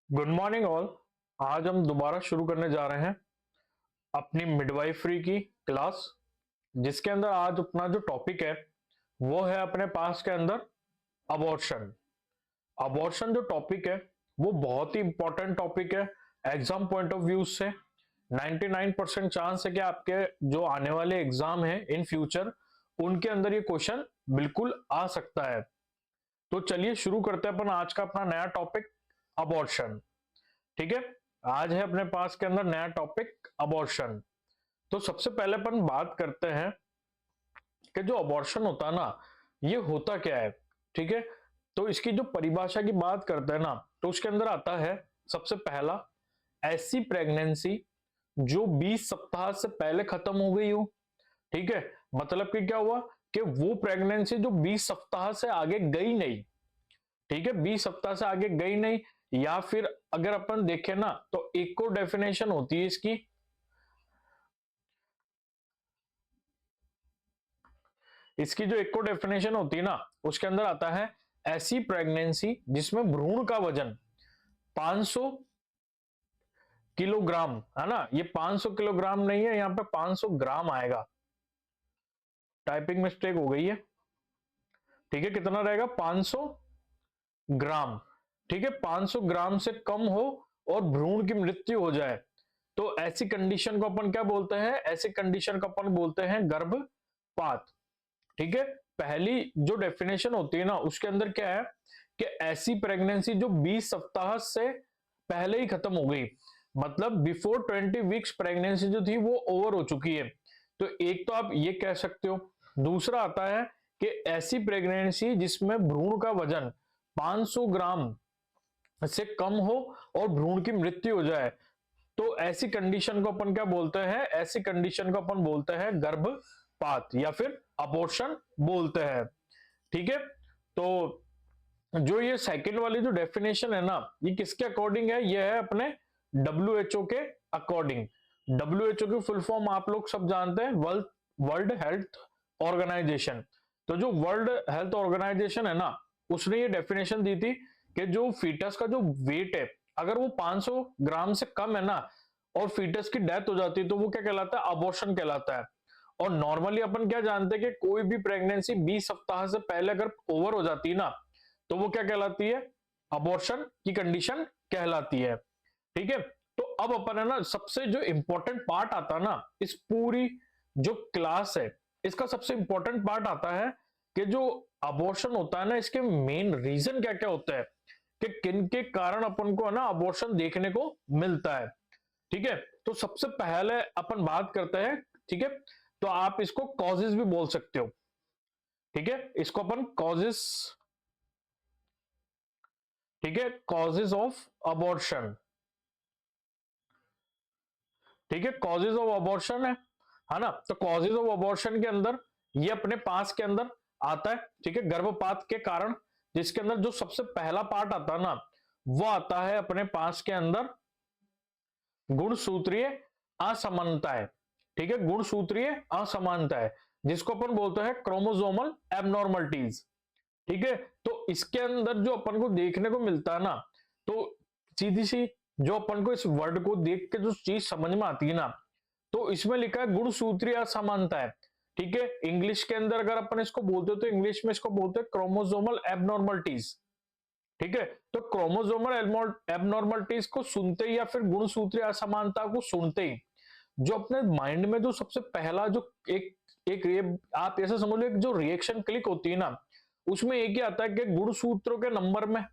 Good morning all. आज हम दोबारा शुरू करने जा रहे हैं अपनी मिडवाइफरी की क्लास, जिसके अंदर आज अपना जो टॉपिक है वो है अपने पास के अंदर अबॉर्शन। अबॉर्शन जो टॉपिक है वो बहुत ही इंपॉर्टेंट टॉपिक है एग्जाम पॉइंट ऑफ व्यू से। 99% चांस है कि आपके जो आने वाले एग्जाम है इन फ्यूचर उनके अंदर ये क्वेश्चन बिल्कुल आ सकता है। तो चलिए शुरू करते हैं अपन आज का अपना नया टॉपिक अबॉर्शन। ठीक है, आज है अपने पास के अंदर नया टॉपिक अबॉर्शन। तो सबसे पहले अपन बात करते हैं कि जो अबॉर्शन होता है ना, ये होता क्या है। ठीक है, तो इसकी जो परिभाषा की बात करते हैं ना, तो उसके अंदर आता है सबसे पहला, ऐसी प्रेगनेंसी जो 20 सप्ताह से पहले खत्म हो गई हो। ठीक है, मतलब कि क्या हुआ कि वो प्रेगनेंसी जो 20 सप्ताह से आगे गई नहीं। ठीक है, 20 सप्ताह से आगे गई नहीं। या फिर अगर अपन देखें ना, तो एक और डेफिनेशन होती है इसकी जो एक और डेफिनेशन होती है ना, उसके अंदर आता है ऐसी प्रेगनेंसी जिसमें भ्रूण का वजन 500 किलोग्राम है ना। ये 500 किलोग्राम नहीं है, यहाँ पे 500 ग्राम आएगा। टाइपिंग मिस्टेक हो गई है। ठीक है, कितना रहेगा? 500 ग्राम। ठीक है, 500 ग्राम से कम हो और भ्रूण की मृत्यु हो जाए तो ऐसी कंडीशन को अपन क्या बोलते हैं? ऐसी कंडीशन को अपन बोलते हैं गर्भपात। ठीक है, पहली जो डेफिनेशन होती है ना, उसके अंदर क्या है कि ऐसी प्रेगनेंसी जो 20 सप्ताह से पहले ही खत्म हो गई, मतलब बिफोर 20 वीक्स प्रेगनेंसी जो थी वो ओवर हो चुकी है। तो एक तो आप ये कह सकते हो। दूसरा आता है कि ऐसी प्रेगनेंसी जिसमें भ्रूण का वजन 500 ग्राम से कम हो और भ्रूण की मृत्यु हो जाए तो ऐसी कंडीशन को अपन क्या बोलते हैं? ऐसी कंडीशन को अपन बोलते हैं गर्भपात या फिर अबॉर्शन बोलते हैं। ठीक है, तो जो ये सेकंड वाली जो डेफिनेशन है ना, ये किसके अकॉर्डिंग है? ये है अपने WHO के अकॉर्डिंग। WHO की फुल फॉर्म आप लोग सब जानते हैं, वर्ल्ड हेल्थ ऑर्गेनाइजेशन। तो जो वर्ल्ड हेल्थ ऑर्गेनाइजेशन है ना, उसने ये डेफिनेशन दी थी कि जो फीटस का जो वेट है, अगर वो 500 ग्राम से कम है ना और फीटस की डेथ हो जाती है तो वो क्या कहलाता है? अबॉर्शन कहलाता है। और नॉर्मली अपन क्या जानते हैं कि कोई भी प्रेगनेंसी 20 सप्ताह से पहले अगर ओवर हो जाती है ना, तो वो क्या कहलाती है? अबॉर्शन की कंडीशन कहलाती है। ठीक है, तो अब अपन है ना, सबसे जो इंपॉर्टेंट पार्ट आता है ना इस पूरी जो क्लास है, इसका सबसे इंपॉर्टेंट पार्ट आता है कि जो अबॉर्शन होता है ना, इसके मेन रीजन क्या क्या होता है, कि किन के कारण अपन को है ना अबॉर्शन देखने को मिलता है। ठीक है, तो सबसे पहले अपन बात करते हैं। ठीक है, तो आप इसको कॉजेज भी बोल सकते हो। ठीक है, इसको अपन कॉजेज, ठीक है, कॉजेज ऑफ अबॉर्शन। ठीक है, कॉजेज ऑफ अबॉर्शन है ना। तो कॉजेज ऑफ अबॉर्शन के अंदर ये अपने पास के अंदर आता है। ठीक है, गर्भपात के कारण, जिसके अंदर जो सबसे पहला पार्ट आता है ना, वो आता है अपने पास के अंदर गुणसूत्रीय असमानताएं। ठीक है, गुणसूत्रीय असमानताएं, जिसको अपन बोलते हैं क्रोमोसोमल एबनॉर्मलिटीज। ठीक है, तो इसके अंदर जो अपन को देखने को मिलता है ना, तो सीधी सी जो अपन को इस वर्ड को देख के जो चीज समझ में आती है ना, तो इसमें लिखा है गुणसूत्रीय असमानता है। ठीक है, इंग्लिश के अंदर अगर अपन इसको बोलते हो तो इंग्लिश में इसको बोलते हैं क्रोमोसोमल एबनॉर्मलिटीज। ठीक है, तो क्रोमोसोमल एबनॉर्मलिटीज को सुनते ही या फिर गुणसूत्रीय असमानता को सुनते ही जो अपने माइंड में जो सबसे पहला जो एक एक ये आप ऐसे समझ लो, एक जो रिएक्शन क्लिक होती है ना, उसमें एक ही आता है कि गुणसूत्रों के नंबर में,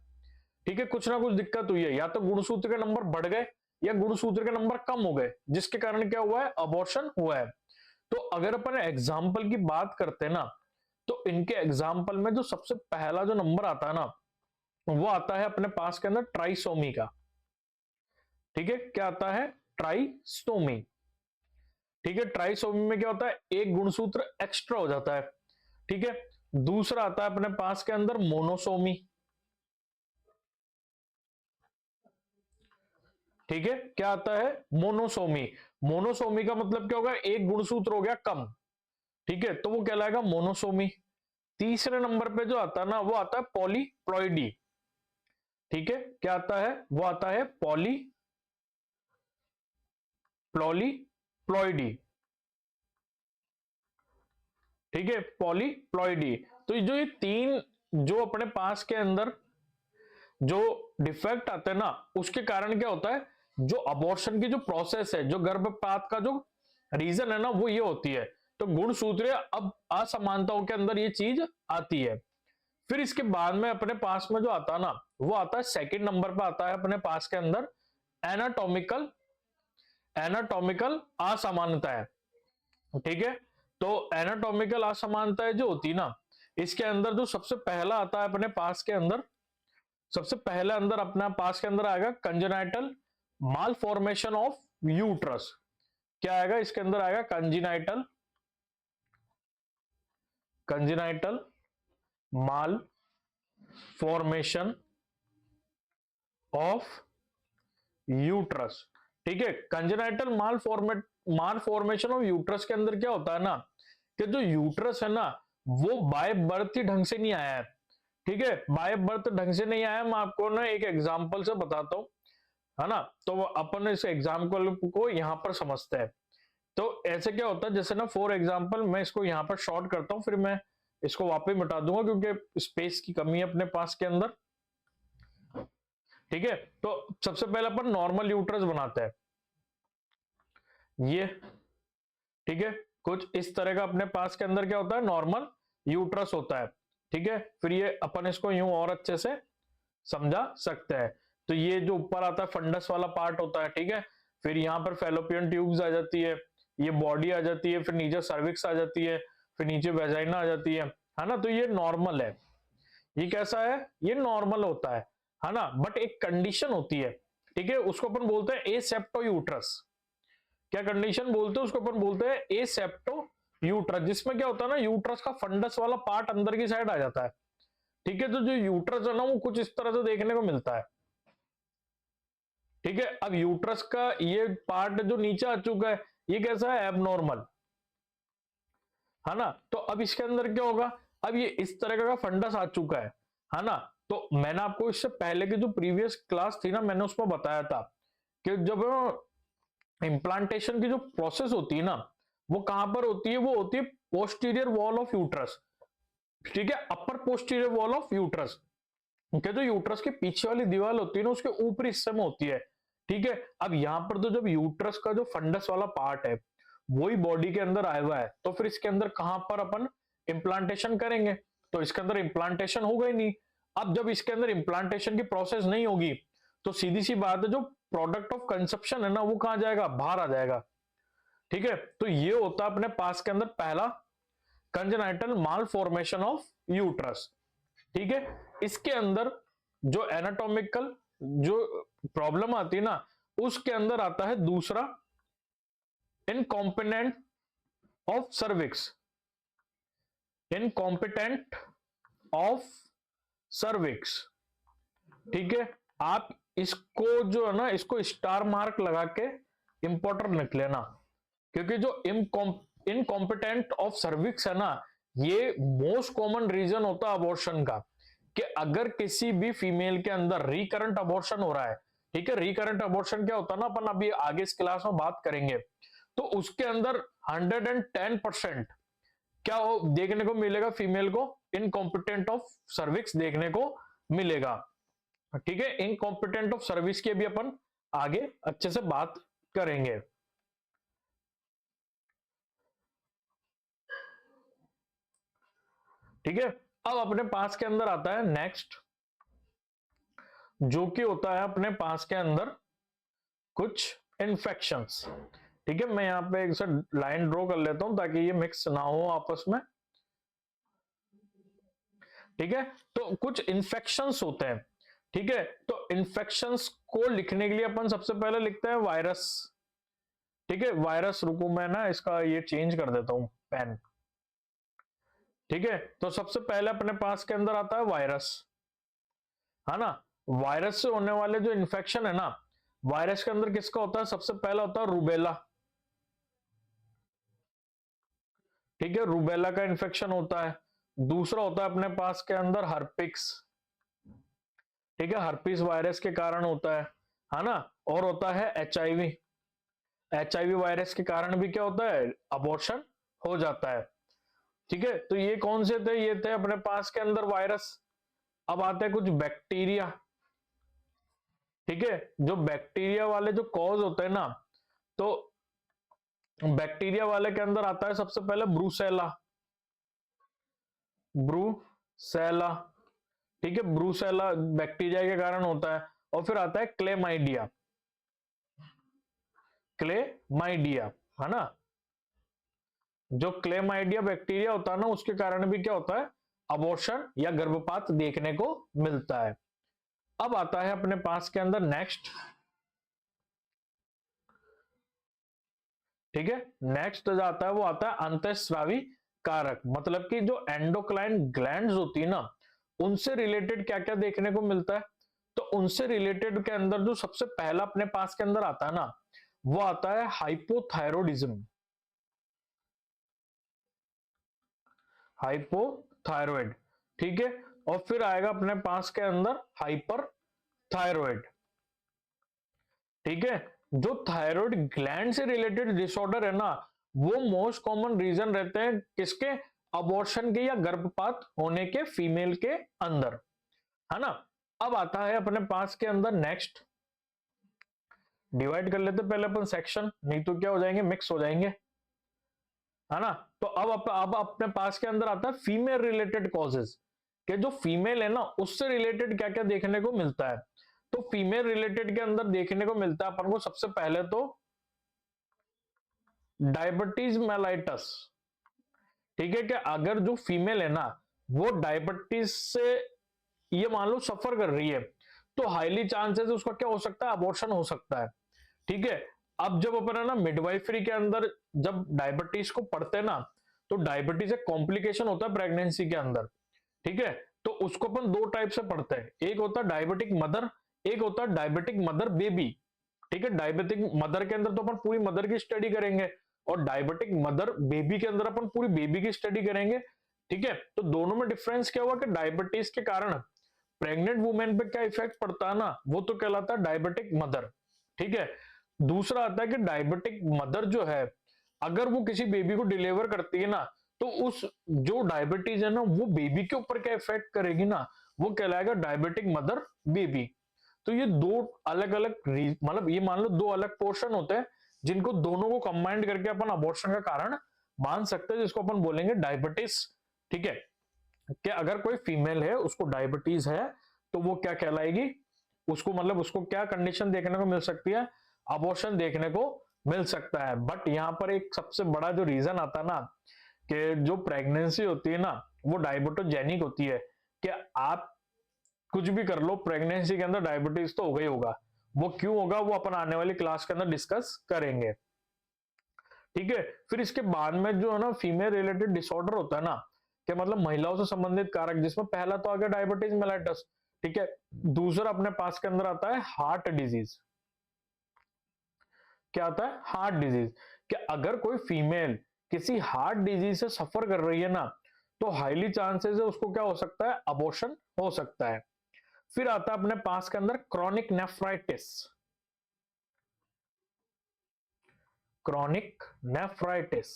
ठीक है, कुछ ना कुछ दिक्कत हुई है। या तो गुणसूत्र के नंबर बढ़ गए या गुणसूत्र के नंबर कम हो गए, जिसके कारण क्या हुआ है? अबॉर्शन हुआ है। तो अगर अपन एग्जाम्पल की बात करते हैं ना, तो इनके एग्जाम्पल में जो सबसे पहला जो नंबर आता है ना, वो आता है अपने पास के अंदर ट्राइसोमी का। ठीक है, क्या आता है? ट्राइसोमी। ठीक है, ट्राइसोमी में क्या होता है? एक गुणसूत्र एक्स्ट्रा हो जाता है। ठीक है, दूसरा आता है अपने पास के अंदर मोनोसोमी। ठीक है, क्या आता है? मोनोसोमी। मोनोसोमी का मतलब क्या होगा? एक गुणसूत्र हो गया कम। ठीक है, तो वो कहलाएगा मोनोसोमी। तीसरे नंबर पे जो आता है ना वो आता है पॉलीप्लॉइडी। ठीक है, क्या आता है? वो आता है पॉलीप्लॉइडी। ठीक है, पॉलीप्लॉइडी। तो जो ये तीन जो अपने पास के अंदर जो डिफेक्ट आते हैं ना, उसके कारण क्या होता है, जो अबॉर्शन की जो प्रोसेस है, जो गर्भपात का जो रीजन है ना, वो ये होती है। तो गुणसूत्रीय अब असमानताओं के अंदर ये चीज आती है। फिर इसके बाद में अपने पास में जो आता है ना, वो आता है सेकंड नंबर पे आता है अपने पास के अंदर एनाटॉमिकल एनाटॉमिकल असमानताएं। ठीक है, तो एनाटॉमिकल असमानताएं जो होती है ना, इसके अंदर जो सबसे पहला आता है अपने पास के अंदर, सबसे पहले अंदर अपना पास के अंदर आएगा congenital mall formation of uterus. क्या आएगा इसके अंदर? आएगा congenital mall formation of uterus. ठीक है, congenital mall formation of uterus के अंदर क्या होता है ना, कि जो यूट्रस है ना, वो बाय बर्थ ही ढंग से नहीं आया है। ठीक है, बाय बर्थ ढंग से नहीं आया। मैं आपको ना एक एग्जांपल से बताता हूं, है ना, तो अपन इस एग्जांपल को यहां पर समझते हैं। तो ऐसे क्या होता है, जैसे ना फॉर एग्जांपल मैं इसको यहां पर शॉर्ट करता हूं, फिर मैं इसको वापस मिटा दूंगा क्योंकि स्पेस की कमी है अपने पास के अंदर। ठीक है, तो सबसे पहले अपन नॉर्मल यूट्रस बनाते हैं, ये। ठीक है, कुछ इस तरह का अपने पास के अंदर क्या होता है, नॉर्मल यूट्रस होता है। ठीक है, फिर ये अपन इसको यूं और अच्छे से समझा सकते हैं। तो ये जो ऊपर आता है फंडस वाला पार्ट होता है। ठीक है, फिर यहाँ पर फेलोपियन ट्यूब्स आ जाती है, ये बॉडी आ जाती है, फिर नीचे सर्विक्स आ जाती है, फिर नीचे वेजाइना आ जाती है ना। तो ये नॉर्मल है। ये कैसा है? ये नॉर्मल होता है ना। बट एक कंडीशन होती है, ठीक है, उसको अपन बोलते हैं एसेप्टो यूट्रस। क्या कंडीशन बोलते हैं उसको? अपन बोलते हैं एसेप्टो यूट्रस, जिसमें क्या होता है ना, यूट्रस का फंडस वाला पार्ट अंदर की साइड आ जाता है। ठीक है, तो जो यूट्रस है ना, वो कुछ इस तरह से देखने को मिलता है। ठीक है, अब यूट्रस का ये पार्ट जो नीचे आ चुका है, ये कैसा है? एबनॉर्मल, है ना। तो अब इसके अंदर क्या होगा, अब ये इस तरह का फंडस आ चुका है ना। तो मैंने आपको इससे पहले की जो प्रीवियस क्लास थी ना, मैंने उसमें बताया था कि जब इम्प्लांटेशन की जो प्रोसेस होती है ना, वो कहां पर होती है? वो होती है पोस्टीरियर वॉल ऑफ यूट्रस। ठीक है, अपर पोस्टीरियर वॉल ऑफ यूट्रस, क्या जो यूट्रस के पीछे वाली दीवार होती है ना, उसके ऊपरी हिस्से में होती है। ठीक है, अब यहां पर तो जब यूट्रस का जो फंडस वाला पार्ट है वही बॉडी के अंदर आया हुआ है, तो फिर इसके अंदर कहां पर अपन इम्प्लांटेशन करेंगे? तो इसके अंदर इम्प्लांटेशन होगा ही नहीं। अब जब इसके अंदर इम्प्लांटेशन की प्रोसेस नहीं होगी, तो सीधी सी बात है, जो प्रोडक्ट ऑफ कंसेप्शन है ना, वो कहां जाएगा? बाहर आ जाएगा। ठीक है, तो ये होता है अपने पास के अंदर पहला congenital mall formation of uterus. ठीक है, इसके अंदर जो एनाटॉमिकल जो प्रॉब्लम आती है ना, उसके अंदर आता है दूसरा incompetent of cervix. Incompetent of cervix. ठीक है, आप इसको जो है ना, इसको स्टार मार्क लगा के इंपॉर्टेंट लिख लेना, क्योंकि जो इनकॉम्पिटेंट ऑफ सर्विक्स है ना, ये मोस्ट कॉमन रीजन होता है अबॉर्शन का। कि अगर किसी भी फीमेल के अंदर रिकरेंट अबॉर्शन हो रहा है, ठीक है, रिकरेंट अबॉर्शन क्या होता है ना, अपन अभी आगे इस क्लास में बात करेंगे, तो उसके अंदर 110% क्या हो देखने को मिलेगा? फीमेल को इनकॉम्पिटेंट ऑफ सर्विक्स देखने को मिलेगा। ठीक है, इनकॉम्पिटेंट ऑफ सर्विस की भी अपन आगे अच्छे से बात करेंगे। ठीक है, अब अपने पास के अंदर आता है नेक्स्ट, जो कि होता है अपने पास के अंदर कुछ इन्फेक्शंस। ठीक है, मैं यहां पे एक लाइन ड्रॉ कर लेता हूं ताकि ये मिक्स ना हो आपस में। ठीक है, तो कुछ इन्फेक्शंस होते हैं। ठीक है, तो इन्फेक्शंस को लिखने के लिए अपन सबसे पहले लिखते हैं वायरस। ठीक है, वायरस, रुको मैं ना इसका ये चेंज कर देता हूं पेन। ठीक है, तो सबसे पहले अपने पास के अंदर आता है वायरस, है ना। वायरस से होने वाले जो इन्फेक्शन है ना, वायरस के अंदर किसका होता है? सबसे पहला होता है रूबेला। ठीक है, रूबेला का इन्फेक्शन होता है। दूसरा होता है अपने पास के अंदर हर्पिक्स, ठीक है, हर्पिस वायरस के कारण होता है ना। और होता है एचआईवी, एचआईवी वायरस के कारण भी क्या होता है, अबॉर्शन हो जाता है। ठीक है, तो ये कौन से थे, ये थे अपने पास के अंदर वायरस। अब आते हैं कुछ बैक्टीरिया, ठीक है, जो बैक्टीरिया वाले जो कॉज होते हैं ना, तो बैक्टीरिया वाले के अंदर आता है सबसे पहले ब्रूसेला, ब्रूसेला, ठीक है, ब्रूसेला बैक्टीरिया के कारण होता है। और फिर आता है क्लेमाइडिया, क्लेमाइडिया, है ना, जो क्लेमाइडिया बैक्टीरिया होता है ना, उसके कारण भी क्या होता है, अबॉर्शन या गर्भपात देखने को मिलता है। अब आता है अपने पास के अंदर नेक्स्ट, ठीक है, नेक्स्ट जो आता है वो आता है अंतःस्रावी कारक, मतलब कि जो एंडोक्राइन ग्लैंड्स होती है ना, उनसे रिलेटेड क्या क्या देखने को मिलता है। तो उनसे रिलेटेड के अंदर जो सबसे पहला अपने पास के अंदर आता है ना, वो आता है हाइपोथायरॉयडिज्म, हाइपोथायरॉयड, ठीक है। और फिर आएगा अपने पास के अंदर हाइपर थायरॉयड, ठीक है। जो थायराइड ग्लैंड से रिलेटेड डिसऑर्डर है ना, वो मोस्ट कॉमन रीजन रहते हैं किसके, अबॉर्शन के या गर्भपात होने के फीमेल के अंदर, है ना। अब आता है अपने पास के अंदर नेक्स्ट, डिवाइड कर लेते पहले अपन सेक्शन, नहीं तो क्या हो जाएंगे, मिक्स हो जाएंगे, है ना। तो अब अपने पास के अंदर आता है फीमेल रिलेटेड कॉजेज, कि जो फीमेल है ना उससे रिलेटेड क्या क्या देखने को मिलता है। तो फीमेल रिलेटेड के अंदर देखने को मिलता है अपन को सबसे पहले तो डायबिटीज मेलाइटस, ठीक है, कि अगर जो फीमेल है ना वो डायबिटीज से ये मान लो सफर कर रही है, तो हाईली चांसेस उसका क्या हो सकता है, अबॉर्शन हो सकता है, ठीक है। अब जब अपन है ना मिडवाइफरी के अंदर जब डायबिटीज को पढ़ते हैं ना, तो डायबिटीज एक कॉम्प्लिकेशन होता है प्रेगनेंसी के अंदर, ठीक है। तो उसको अपन दो टाइप से पढ़ते हैं, एक होता है डायबिटिक मदर, एक होता है डायबिटिक मदर बेबी, ठीक है। डायबिटिक मदर के अंदर तो अपन पूरी मदर की स्टडी करेंगे, और डायबिटिक मदर बेबी के अंदर अपन पूरी बेबी की स्टडी करेंगे, ठीक है। तो दोनों में डिफरेंस क्या हुआ कि डायबिटीज के कारण प्रेग्नेंट वुमेन पे क्या इफेक्ट पड़ता है ना, वो तो कहलाता है डायबिटिक मदर, ठीक है। दूसरा आता है कि डायबिटिक मदर जो है, अगर वो किसी बेबी को डिलीवर करती है ना, तो उस जो डायबिटीज है ना वो बेबी के ऊपर क्या इफेक्ट करेगी ना, वो कहलाएगा डायबिटिक मदर बेबी। तो ये दो अलग अलग, मतलब ये मान लो दो अलग पोर्शन होते हैं, जिनको दोनों को कंबाइंड करके अपन अबॉर्शन का कारण मान सकते हैं, जिसको अपन बोलेंगे डायबिटीज, ठीक है। कि अगर कोई फीमेल है उसको डायबिटीज है, तो वो क्या कहलाएगी, उसको मतलब उसको क्या कंडीशन देखने को मिल सकती है, अबॉर्शन देखने को मिल सकता है। बट यहाँ पर एक सबसे बड़ा जो रीजन आता है ना, कि जो प्रेगनेंसी होती है ना वो डायबिटोजेनिक होती है, कि आप कुछ भी कर लो प्रेगनेंसी के अंदर डायबिटीज तो होगा ही होगा। वो क्यों होगा वो अपन आने वाली क्लास के अंदर डिस्कस करेंगे, ठीक है। फिर इसके बाद में जो है ना फीमेल रिलेटेड डिसऑर्डर होता है ना, कि मतलब महिलाओं से संबंधित कारक, जिसमें पहला तो आ गया डायबिटीज मेलाइटस, ठीक है। दूसरा अपने पास के अंदर आता है हार्ट डिजीज, क्या आता है, हार्ट डिजीज, कि अगर कोई फीमेल किसी हार्ट डिजीज से सफर कर रही है ना, तो हाईली चांसेस है उसको क्या हो सकता है, अबॉर्शन हो सकता है। फिर आता है अपने पास के अंदर क्रॉनिक नेफ्राइटिस, क्रॉनिक नेफ्राइटिस,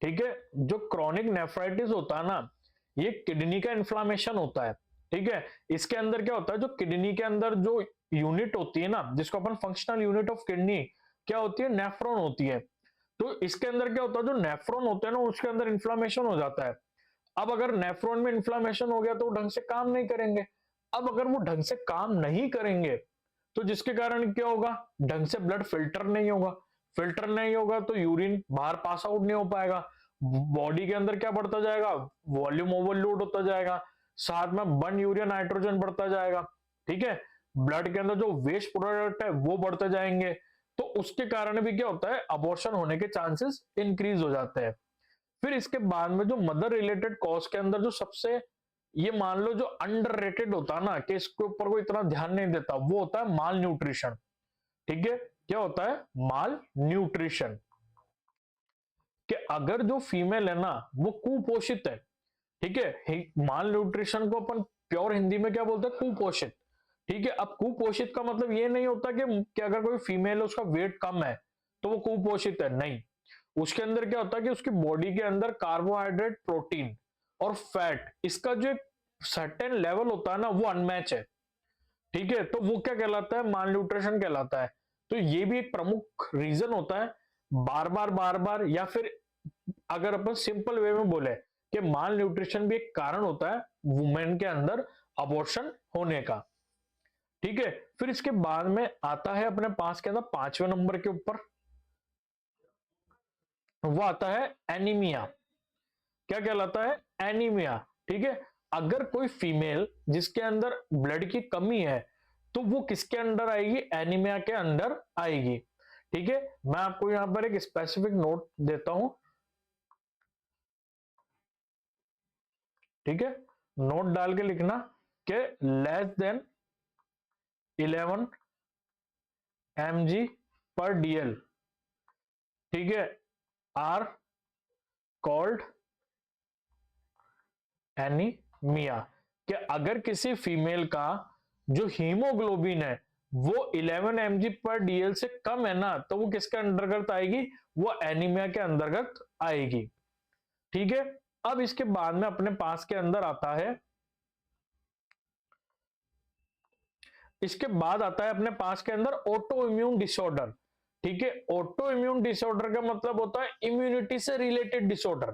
ठीक है। जो क्रॉनिक नेफ्राइटिस होता है ना, ये किडनी का इन्फ्लामेशन होता है, ठीक है। इसके अंदर क्या होता है, जो किडनी के अंदर जो यूनिट होती है ना, जिसको अपन फंक्शनल यूनिट ऑफ किडनी क्या होती है, नेफ्रॉन होती है। तो इसके अंदर क्या होता है, जो नेफ्रॉन होते हैं ना उसके अंदर इन्फ्लामेशन हो जाता है। अब अगर नेफ्रॉन में इन्फ्लामेशन हो गया तो वो ढंग से काम नहीं करेंगे। अब अगर वो ढंग से काम नहीं करेंगे, तो जिसके कारण क्या होगा, ढंग से ब्लड फिल्टर नहीं होगा, फिल्टर नहीं होगा तो यूरिन बाहर पास आउट नहीं हो पाएगा, बॉडी के अंदर क्या बढ़ता जाएगा, वॉल्यूम ओवरलोड होता जाएगा, साथ में बर्न यूरिया नाइट्रोजन बढ़ता जाएगा, ठीक है। ब्लड के अंदर जो वेस्ट प्रोडक्ट है वो बढ़ते जाएंगे, तो उसके कारण भी क्या होता है, अबॉर्शन होने के चांसेस इंक्रीज हो जाते हैं। फिर इसके बाद में जो मदर रिलेटेड कॉज के अंदर जो सबसे ये मान लो जो अंडररेटेड होता है ना, कि इसके ऊपर कोई इतना ध्यान नहीं देता, वो होता है माल न्यूट्रिशन, ठीक है। क्या होता है, माल न्यूट्रिशन, कि अगर जो फीमेल है ना वो कुपोषित है, ठीक है, माल न्यूट्रिशन को अपन प्योर हिंदी में क्या बोलते हैं, कुपोषित। ठीक है, अब कुपोषित का मतलब ये नहीं होता कि अगर कोई फीमेल है उसका वेट कम है तो वो कुपोषित है, नहीं। उसके अंदर क्या होता है कि उसकी बॉडी के अंदर कार्बोहाइड्रेट, प्रोटीन और फैट, इसका जो एक सर्टेन लेवल होता है ना वो अनमैच है। ठीक है, तो वो क्या कहलाता है, माल न्यूट्रिशन कहलाता है। तो ये भी एक प्रमुख रीजन होता है। बार बार या फिर अगर अपन सिंपल वे में बोले कि माल न्यूट्रिशन भी एक कारण होता है वुमेन के अंदर अबॉर्शन होने का। ठीक है, फिर इसके बाद में आता है अपने पास के अंदर 5वें नंबर के ऊपर, वो आता है एनीमिया। क्या कहलाता है, एनीमिया। ठीक है, अगर कोई फीमेल जिसके अंदर ब्लड की कमी है तो वो किसके अंडर आएगी, एनीमिया के अंदर आएगी। ठीक है, मैं आपको यहां पर एक स्पेसिफिक नोट देता हूं। ठीक है, नोट डाल के लिखना कि लेस देन 11 mg/dl, ठीक है, आर कॉल्ड एनीमिया। कि अगर किसी फीमेल का जो हीमोग्लोबिन है वो 11 mg/dl से कम है ना तो वो किसके अंतर्गत आएगी, वो एनीमिया के अंतर्गत आएगी। ठीक है, अब इसके बाद में अपने पास के अंदर आता है, इसके बाद आता है अपने पास के अंदर ऑटो इम्यून डिसऑर्डर। ठीक है, ऑटो इम्यून डिसऑर्डर का मतलब होता है इम्यूनिटी से रिलेटेड डिसऑर्डर।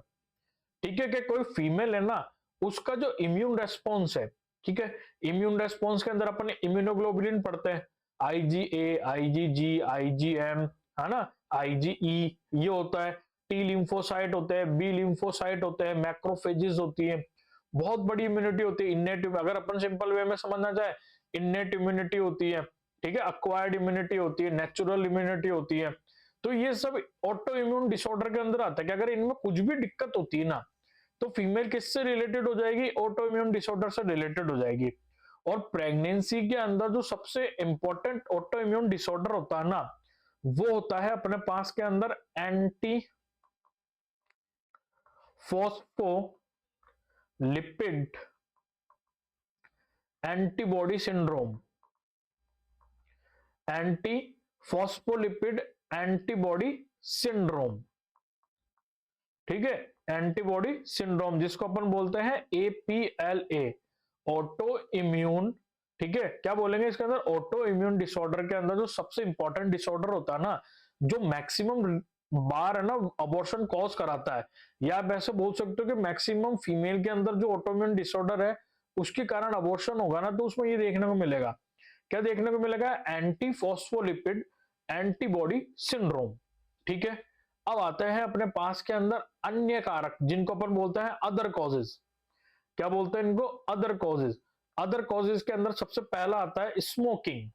ठीक है, कि कोई फीमेल है ना उसका जो इम्यून रेस्पॉन्स है, ठीक है, इम्यून रेस्पॉन्स के अंदर अपन इम्यूनोग्लोबुलिन पढ़ते हैं, आईजीए, आईजीजी, आईजीएम, है ना, आईजीई, ये होता है। टी लिम्फोसाइट होते हैं, बी लिम्फोसाइट होते हैं, मैक्रोफेजेस होती है, बहुत बड़ी इम्यूनिटी होती है। इन्नेट, अगर अपन सिंपल वे में समझना चाहे, इन्नेट इम्यूनिटी होती है, ठीक है, अक्वायर्ड इम्यूनिटी होती है, नेचुरल इम्यूनिटी होती है। तो ये सब ऑटो इम्यून डिसऑर्डर के अंदर आता है कि अगर इनमें कुछ भी दिक्कत होती है ना तो फीमेल किससे रिलेटेड हो जाएगी, ऑटो इम्यून डिसऑर्डर से रिलेटेड हो जाएगी। और प्रेगनेंसी के अंदर जो सबसे इंपॉर्टेंट ऑटो इम्यून डिसऑर्डर होता है ना वो होता है अपने पास के अंदर anti phospholipid antibody syndrome. Anti phospholipid antibody syndrome, ठीक है, एंटीबॉडी सिंड्रोम जिसको अपन बोलते हैं APLA, ऑटो इम्यून। ठीक है, क्या बोलेंगे इसके अंदर, ऑटो इम्यून डिसऑर्डर के अंदर जो सबसे इंपॉर्टेंट डिसऑर्डर होता है ना, जो मैक्सिमम बार है ना अबॉर्शन कॉज कराता है, या आप ऐसे बोल सकते हो कि मैक्सिमम फीमेल के अंदर जो ऑटो इम्यून डिसऑर्डर है उसके कारण अबॉर्शन होगा ना, तो उसमें ये देखने को मिलेगा, क्या देखने को मिलेगा, एंटी फॉस्फोलिपिड एंटीबॉडी सिंड्रोम। ठीक है, अब आते हैं अपने पास के अंदर अन्य कारक जिनको अपन बोलते हैं अदर कॉजेज। क्या बोलते हैं इनको, अदर कॉजेज। अदर कॉजेज के अंदर सबसे पहला आता है स्मोकिंग।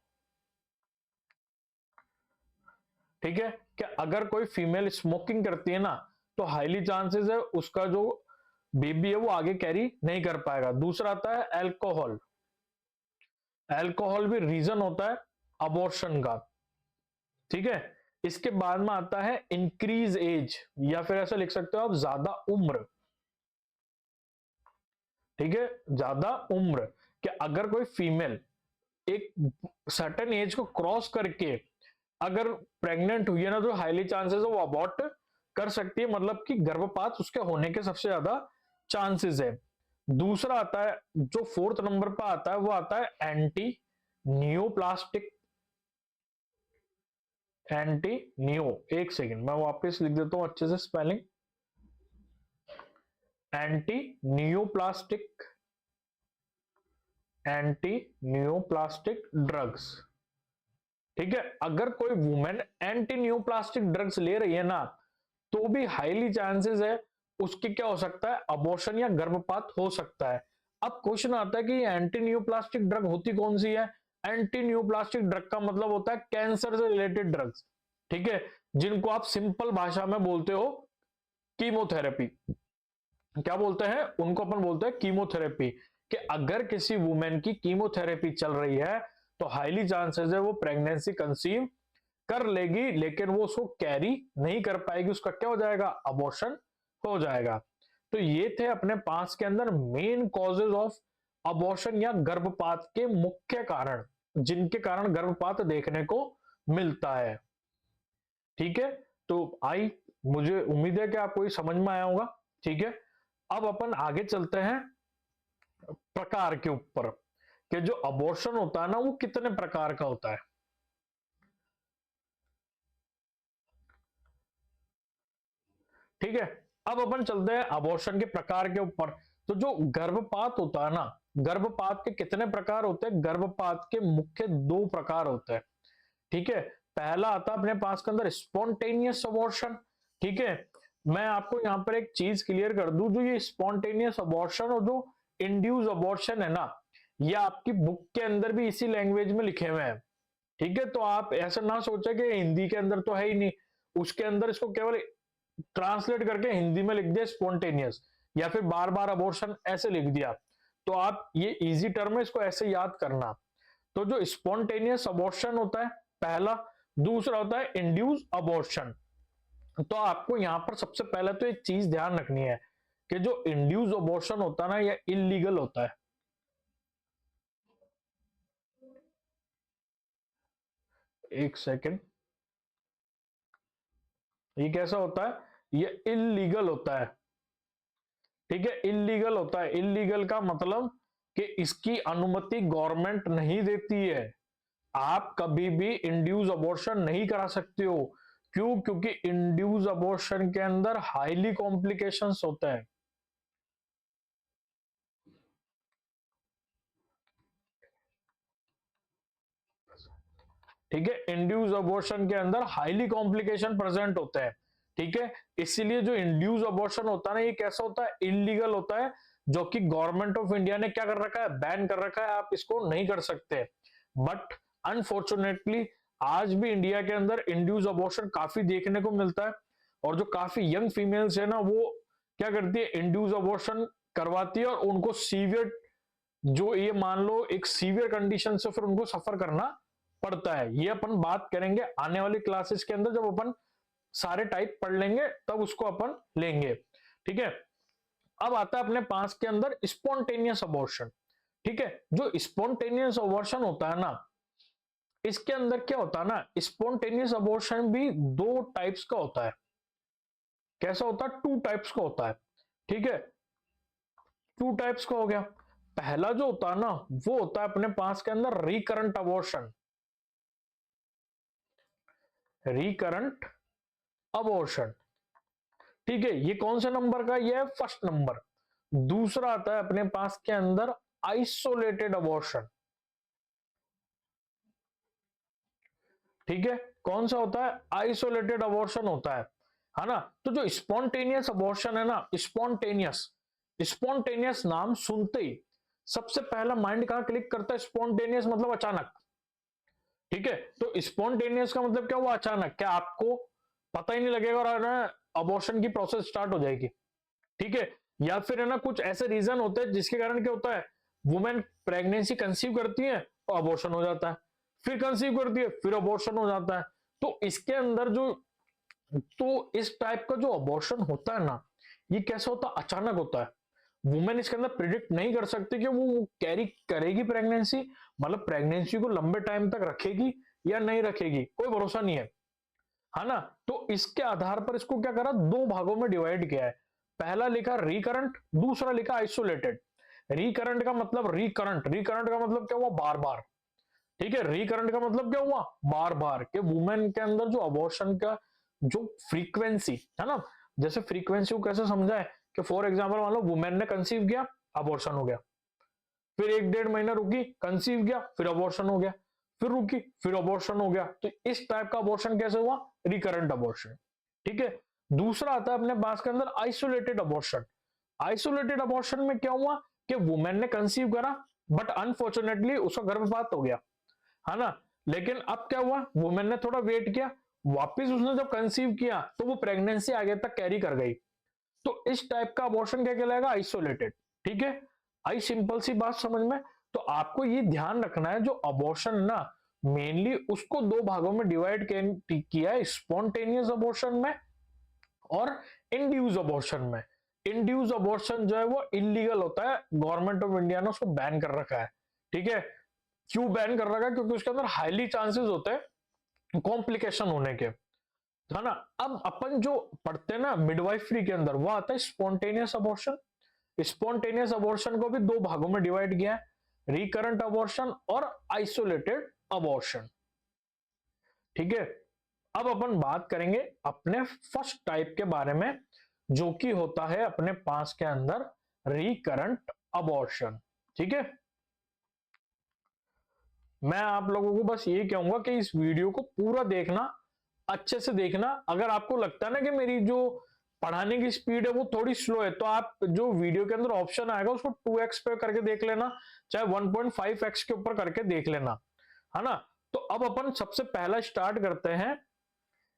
ठीक है, कि अगर कोई फीमेल स्मोकिंग करती है ना तो हाईली चांसेस है उसका जो बेबी है वो आगे कैरी नहीं कर पाएगा। दूसरा आता है अल्कोहल। अल्कोहल भी रीजन होता है अबॉर्शन का। ठीक है, इसके बाद में आता है इंक्रीज एज, या फिर ऐसा लिख सकते हो आप ज्यादा उम्र। ठीक है, ज्यादा उम्र, कि अगर कोई फीमेल एक सर्टेन एज को क्रॉस करके अगर प्रेग्नेंट हुई है ना तो हाईली चांसेस है वो अबॉर्ट कर सकती है, मतलब कि गर्भपात उसके होने के सबसे ज्यादा चांसेस है। दूसरा आता है जो 4th नंबर पर आता है वो आता है एंटी नियोप्लास्टिक। एंटी नियो, एक सेकंड मैं वापस लिख देता हूं अच्छे से spelling, anti neoplastic, anti neoplastic drugs. ठीक है, अगर कोई वुमेन एंटी नियोप्लास्टिक ड्रग्स ले रही है ना तो भी हाईली चांसेस है उसकी क्या हो सकता है, अबॉर्शन या गर्भपात हो सकता है। अब क्वेश्चन आता है कि एंटी नियोप्लास्टिक ड्रग होती कौन सी है। एंटी नियोप्लास्टिक ड्रग का मतलब होता है कैंसर से रिलेटेड ड्रग्स। ठीक है, जिनको आप सिंपल भाषा में बोलते हो कीमोथेरेपी। क्या बोलते हैं उनको, अपन बोलते हैं कीमोथेरेपी। कि अगर किसी वुमेन की कीमोथेरेपी चल रही है तो हाईली चांसेस है वो प्रेगनेंसी कंसीव कर लेगी लेकिन वो उसको कैरी नहीं कर पाएगी, उसका क्या हो जाएगा, अबॉर्शन हो जाएगा। तो ये थे अपने पास के अंदर मेन कॉजेज ऑफ अबॉर्शन या गर्भपात के मुख्य कारण, जिनके कारण गर्भपात देखने को मिलता है। ठीक है, तो मुझे उम्मीद है कि आपको ये समझ में आया होगा। ठीक है, अब अपन आगे चलते हैं प्रकार के ऊपर, कि जो अबॉर्शन होता है ना वो कितने प्रकार का होता है। ठीक है, अब अपन चलते हैं अबॉर्शन के प्रकार के ऊपर। तो जो गर्भपात होता है ना, गर्भपात के कितने प्रकार होते हैं, गर्भपात के मुख्य दो प्रकार होते हैं। ठीक है, पहला आता है अपने पास के अंदर स्पॉन्टेनियस अबॉर्शन। ठीक है, मैं आपको यहां पर एक चीज क्लियर कर दूं, जो ये स्पॉन्टेनियस अबॉर्शन और जो इंड्यूस अबॉर्शन है ना, ये आपकी बुक के अंदर भी इसी लैंग्वेज में लिखे हुए हैं। ठीक है, तो आप ऐसा ना सोचे कि हिंदी के अंदर तो है ही नहीं, उसके अंदर इसको केवल ट्रांसलेट करके हिंदी में लिख दिया स्पॉन्टेनियस, या फिर बार बार अबॉर्शन ऐसे लिख दिया। तो आप ये इजी टर्म है, इसको ऐसे याद करना। तो जो स्पॉन्टेनियस अबॉर्शन होता है पहला, दूसरा होता है इंड्यूस अबॉर्शन। तो आपको यहां पर सबसे पहले तो एक चीज ध्यान रखनी है कि जो इंड्यूस अबॉर्शन होता है ना, यह इलीगल होता है। एक सेकेंड, ये कैसा होता है, ये इलीगल होता है। ठीक है, इलीगल होता है। इलीगल का मतलब कि इसकी अनुमति गवर्नमेंट नहीं देती है। आप कभी भी इंड्यूस अबॉर्शन नहीं करा सकते हो। क्यों? क्योंकि इंड्यूस अबॉर्शन के अंदर हाईली कॉम्प्लिकेशंस होते हैं। ठीक है, इंड्यूस अबॉर्शन के अंदर हाईली कॉम्प्लिकेशन प्रेजेंट होते हैं। ठीक है, इसीलिए जो इंड्यूस अबॉर्शन होता है ना, ये कैसा होता है, इलीगल होता है, जो कि गवर्नमेंट ऑफ इंडिया ने क्या कर रखा है, बैन कर रखा है, आप इसको नहीं कर सकते। बट अनफॉर्चुनेटली आज भी इंडिया के अंदर इंड्यूस अबॉर्शन काफी देखने को मिलता है, और जो काफी यंग फीमेल्स है ना, वो क्या करती है, इंड्यूस अबॉर्शन करवाती है, और उनको सीवियर, जो ये मान लो एक सीवियर कंडीशन से फिर उनको सफर करना पड़ता है। ये अपन बात करेंगे आने वाली क्लासेस के अंदर, जब अपन सारे टाइप पढ़ लेंगे तब उसको अपन लेंगे। ठीक है, अब आता है अपने पास के अंदर स्पॉन्टेनियस अबॉर्शन। ठीक है, जो स्पॉन्टेनियस अबॉर्शन होता है ना, इसके अंदर क्या होता है ना, स्पॉन्टेनियस अबॉर्शन भी दो टाइप्स का होता है। कैसा होता है, टू टाइप्स का होता है। ठीक है, टू टाइप्स का हो गया। पहला जो होता है ना, वो होता है अपने पास के अंदर रिकरेंट अबॉर्शन। रिकरेंट अबॉर्शन, ठीक है, ये कौन से नंबर का, ये है फर्स्ट नंबर। दूसरा आता है अपने पास के अंदर आइसोलेटेड अबॉर्शन। ठीक है, कौन सा होता है, आइसोलेटेड अबॉर्शन होता है ना। तो जो स्पॉन्टेनियस अबॉर्शन है ना, स्पॉन्टेनियस, स्पॉन्टेनियस नाम सुनते ही सबसे पहला माइंड कहां क्लिक करता है, स्पॉन्टेनियस मतलब अचानक। ठीक है, तो स्पॉन्टेनियस का मतलब क्या हुआ, अचानक, क्या आपको पता ही नहीं लगेगा और अबॉर्शन की प्रोसेस स्टार्ट हो जाएगी। ठीक है, या फिर है ना कुछ ऐसे रीजन होते हैं जिसके कारण क्या होता है, वुमेन प्रेगनेंसी कंसीव करती है और अबॉर्शन हो जाता है, फिर कंसीव करती है फिर अबॉर्शन हो जाता है। तो इसके अंदर जो, तो इस टाइप का जो अबॉर्शन होता है ना, ये कैसा होता है, अचानक होता है। वुमेन इसके अंदर प्रिडिक्ट नहीं कर सकती कि वो कैरी करेगी प्रेगनेंसी, मतलब प्रेगनेंसी को लंबे टाइम तक रखेगी या नहीं रखेगी, कोई भरोसा नहीं है ना। तो इसके आधार पर इसको क्या करा, दो भागों में डिवाइड किया है। पहला लिखा रिकरेंट, दूसरा लिखा आइसोलेटेड। रिकरेंट का मतलब रिकरेंट, रिकरेंट का मतलब क्या हुआ, बार बार। ठीक है, रिकरेंट का मतलब क्या हुआ, बार बार, कि वुमेन के अंदर जो अबॉर्शन का जो फ्रीक्वेंसी है ना, जैसे फ्रीक्वेंसी को कैसे समझाए, कि फॉर एग्जांपल मान लो वुमेन ने कंसीव किया, अबॉर्शन हो गया, फिर एक डेढ़ महीना रुकी, कंसीव किया, फिर अबॉर्शन हो गया, फिर रुकी, फिर अबॉर्शन हो गया। तो इस टाइप का अबॉर्शन कैसे हुआ, रिकरेंट अबॉर्शन। ठीक है, दूसरा आता है अपने पास के अंदर आइसोलेटेड अबॉर्शन। आइसोलेटेड अबॉर्शन में क्या हुआ, कि वुमेन ने कंसीव करा, बट अनफॉर्चुनेटली उसका गर्भपात हो गया, है ना। लेकिन अब क्या हुआ, वुमेन ने थोड़ा वेट किया, वापिस उसने जब कंसीव किया तो वो प्रेगनेंसी आगे तक कैरी कर गई। तो इस टाइप का अबॉर्शन क्या कहलाएगा, आइसोलेटेड। ठीक है, आई सिंपल सी बात समझ में। तो आपको ये ध्यान रखना है, जो अबॉर्शन ना, मेनली उसको दो भागों में डिवाइड किया है, स्पॉन्टेनियस अबॉर्शन में और इंड्यूस अबॉर्शन में। इंड्यूस अबॉर्शन जो है वो इलीगल होता है, गवर्नमेंट ऑफ इंडिया ने उसको बैन कर रखा है। ठीक है, क्यों बैन कर रखा है? क्योंकि उसके अंदर हाईली चांसेस होते हैं कॉम्प्लिकेशन होने के, है ना। अब अपन जो पढ़ते हैं ना मिडवाइफरी के अंदर, वो आता है स्पॉन्टेनियस अबॉर्शन। स्पॉन्टेनियस अबॉर्शन को भी दो भागों में डिवाइड किया है, रिकरेंट अबॉर्शन और आइसोलेटेड अबॉर्शन। ठीक है, अब अपन बात करेंगे अपने फर्स्ट टाइप के बारे में, जो कि होता है अपने पास के अंदर रिकरेंट अबॉर्शन। ठीक है, मैं आप लोगों को बस ये कहूंगा कि इस वीडियो को पूरा देखना, अच्छे से देखना। अगर आपको लगता है ना कि मेरी जो पढ़ाने की स्पीड है वो थोड़ी स्लो है, तो आप जो वीडियो के अंदर ऑप्शन आएगा उसको 2x पे करके देख लेना, चाहे 1.5x के ऊपर करके देख लेना, है ना। तो अब अपन सबसे पहला स्टार्ट करते हैं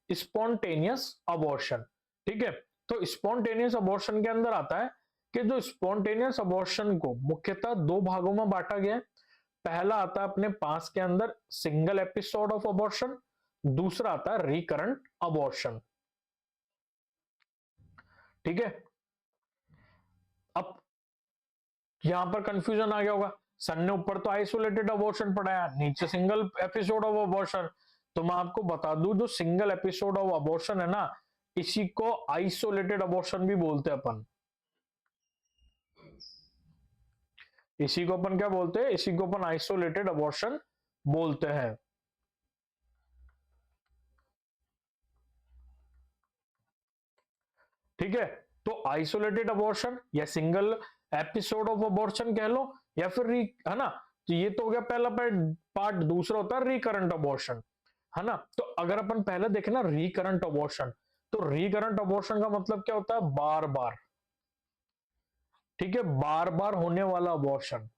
स्पॉन्टेनियस अबॉर्शन। ठीक है, तो स्पॉन्टेनियस अबॉर्शन के अंदर आता है कि जो स्पॉन्टेनियस अबॉर्शन को मुख्यतः दो भागों में बांटा गया है। पहला आता है अपने पास के अंदर सिंगल एपिसोड ऑफ अबॉर्शन, दूसरा आता है रिकरेंट अबॉर्शन। ठीक है, अब यहां पर कंफ्यूजन आ गया होगा, सर ने ऊपर तो आइसोलेटेड अबॉर्शन पढ़ाया, नीचे सिंगल एपिसोड ऑफ अबॉर्शन। तो मैं आपको बता दूं, जो सिंगल एपिसोड ऑफ अबॉर्शन है ना, इसी को आइसोलेटेड अबॉर्शन भी बोलते हैं अपन। इसी को अपन क्या बोलते हैं? इसी को अपन आइसोलेटेड अबॉर्शन बोलते हैं। ठीक है, तो आइसोलेटेड अबॉर्शन या सिंगल एपिसोड ऑफ अबॉर्शन कह लो, या फिर है ना। तो ये तो हो गया पहला पार्ट। दूसरा होता है रिकरेंट अबॉर्शन, है ना। तो अगर अपन पहले देखें ना रिकरेंट अबॉर्शन, तो रिकरेंट अबॉर्शन का मतलब क्या होता है? बार बार। ठीक है, बार बार होने वाला अबॉर्शन,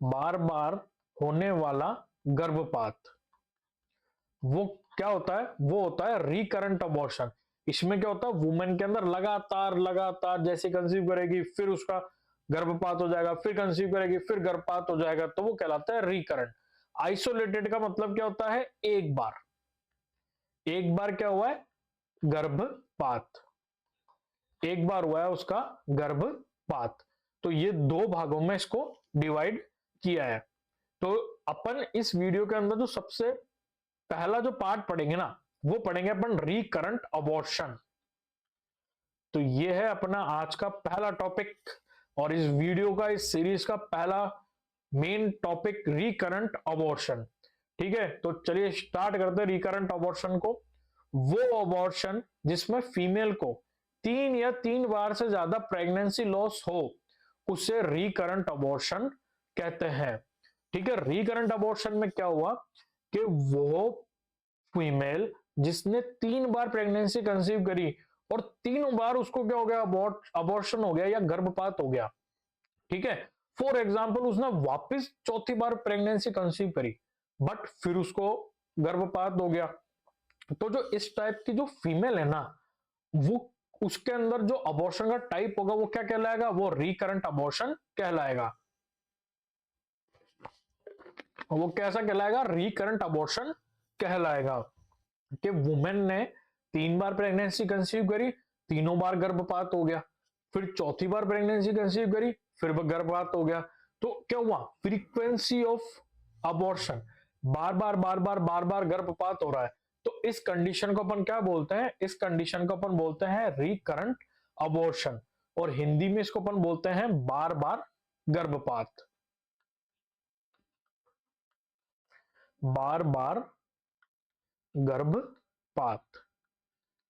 बार बार होने वाला गर्भपात, वो क्या होता है? वो होता है रिकरेंट अबॉर्शन। इसमें क्या होता है? वुमेन के अंदर लगातार लगातार जैसे कंसीव करेगी, फिर उसका गर्भपात हो जाएगा, फिर कंसीव करेगी, फिर गर्भपात हो जाएगा, तो वो कहलाता है रिकरेंट। आइसोलेटेड का मतलब क्या होता है? एक बार, एक बार क्या हुआ है? गर्भपात, एक बार हुआ है उसका गर्भपात। तो ये दो भागों में इसको डिवाइड किया है। तो अपन इस वीडियो के अंदर जो सबसे पहला जो पार्ट पढ़ेंगे ना, वो पढ़ेंगे अपन रिकरेंट अबॉर्शन। तो ये है अपना आज का पहला टॉपिक, और इस वीडियो का, इस सीरीज का पहला मेन टॉपिक रिकरेंट अबॉर्शन। ठीक है, तो चलिए स्टार्ट करते हैं रिकरेंट अबॉर्शन को। वो अबॉर्शन जिसमें फीमेल को 3 या 3 बार से ज्यादा प्रेगनेंसी लॉस हो, उसे रिकरेंट अबॉर्शन कहते हैं। ठीक है, रिकरेंट अबॉर्शन में क्या हुआ कि वो फीमेल जिसने 3 बार प्रेगनेंसी कंसीव करी और तीनों बार उसको क्या हो गया? अबॉर्शन हो गया या गर्भपात हो गया। ठीक है, फॉर एग्जाम्पल उसने वापस चौथी बार प्रेगनेंसी कंसीव करी, बट फिर उसको गर्भपात हो गया। तो जो इस टाइप की जो फीमेल है ना, वो उसके अंदर जो अबॉर्शन का टाइप होगा वो क्या कहलाएगा? वो रिकरेंट अबॉर्शन कहलाएगा। वो कैसा कहलाएगा? रिकरेंट अबॉर्शन कहलाएगा। कि वुमेन ने 3 बार प्रेगनेंसी कंसीव करी, तीनों बार गर्भपात हो गया, फिर चौथी बार प्रेगनेंसी कंसीव करी, फिर गर्भपात हो गया। तो क्या हुआ? फ्रीक्वेंसी ऑफ अबॉर्शन, बार बार बार बार बार बार गर्भपात हो रहा है। तो इस कंडीशन को अपन क्या बोलते हैं? इस कंडीशन को अपन बोलते हैं रिकरेंट अबॉर्शन, और हिंदी में इसको अपन बोलते हैं बार बार गर्भपात। बार बार गर्भपात।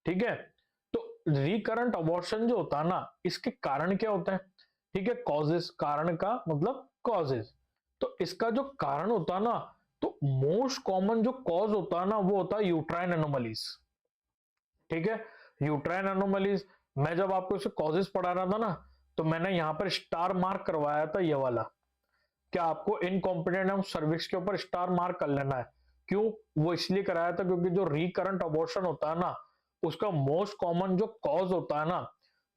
ठीक है, तो रिकरेंट अबॉर्शन जो होता है ना, इसके कारण क्या होता है? ठीक है, कॉजेस, कारण का मतलब कॉजेस। तो इसका जो कारण होता है ना, तो मोस्ट कॉमन जो कॉज होता है ना, वो होता है यूट्राइन एनोमलीज। ठीक है, यूट्राइन एनोमलीज, मैं जब आपको इसे कॉजेस पढ़ा रहा था ना, तो मैंने यहां पर स्टार मार्क करवाया था, ये वाला। क्या आपको इनकॉम्पिटेंट ऑफ सर्विक्स के ऊपर स्टार मार्क कर लेना है। क्यों? वो इसलिए कराया था क्योंकि जो रिकरेंट अबॉर्शन होता है ना, उसका मोस्ट कॉमन जो कॉज होता है ना,